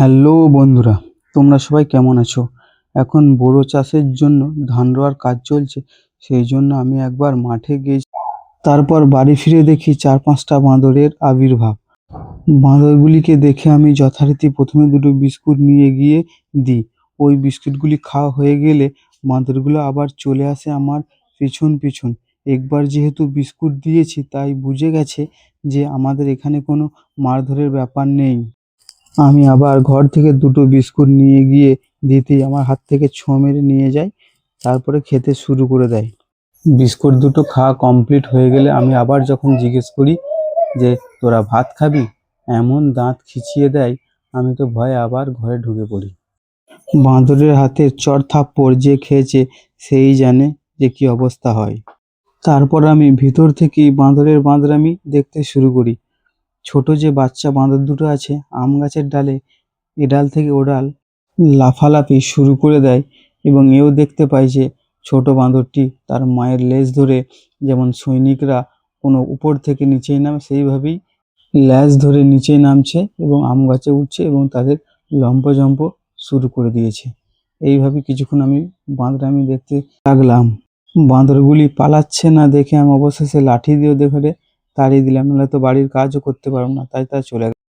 Hello বন্ধুরা, তোমরা সবাই কেমন আছো? এখন বোরো চাষের জন্য ধান রোয়ার কাজ চলছে। সেই জন্য আমি একবার মাঠে গিয়েছি। তারপর বাড়ি ফিরে দেখি 4-5টা বাঁদরের আবির্ভাব। বাঁদরগুলিকে দেখে আমি যথারীতি প্রথমে দুটো বিস্কুট নিয়ে গিয়ে দিই। ওই বিস্কুটগুলি খাওয়া হয়ে গেলে বাঁদরগুলো আবার চলে আসে আমার পিছন পিছন। একবার যেহেতু বিস্কুট দিয়েছি তাই বুঝে গেছে যে আমাদের এখানে কোনো মারধরের ব্যাপার নেই। আমি আবার ঘর থেকে দুটো বিস্কুট নিয়ে গিয়ে দিতেই আমার হাত থেকে ছোঁ মেরে নিয়ে যায়, তারপরে খেতে শুরু করে দেয়। বিস্কুট দুটো খাওয়া কমপ্লিট হয়ে গেলে আমি আবার যখন জিজ্ঞেস করি যে তোরা ভাত খাবি, এমন দাঁত খিঁচিয়ে দেয় আমি তো ভয়ে আবার ঘরে ঢুকে পড়ি। বাঁদরের হাতে চড় থাপ্পড় যে খেয়েছে সেই জানে যে কি অবস্থা হয়। তারপর আমি ভিতর থেকেই বাঁদরের বাঁদরামি দেখতে শুরু করি। ছোট যে বাচ্চা বাঁদর দুটো আছে আম গাছের ডালে এ ডাল থেকে ও ডাল লাফালাফি শুরু করে দেয়, এবং এও দেখতে পায় যে ছোট বাঁদরটি তার মায়ের লেজ ধরে, যেমন সৈনিকরা কোনো উপর থেকে নিচেই নামে সেইভাবেই ল্যাজ ধরে নিচে নামছে এবং আম গাছে উঠছে এবং তাদের লম্ফঝম্প শুরু করে দিয়েছে। এইভাবে কিছুক্ষণ আমি বাঁদরামি দেখতে লাগলাম। বাঁদরগুলি পালাচ্ছে না দেখে আমি অবশেষে লাঠি দিয়ে ওদের ঘরে তাড়িয়ে দিলাম, নাহলে তো বাড়ির কাজও করতে পারবো না, তাই চলে গেল।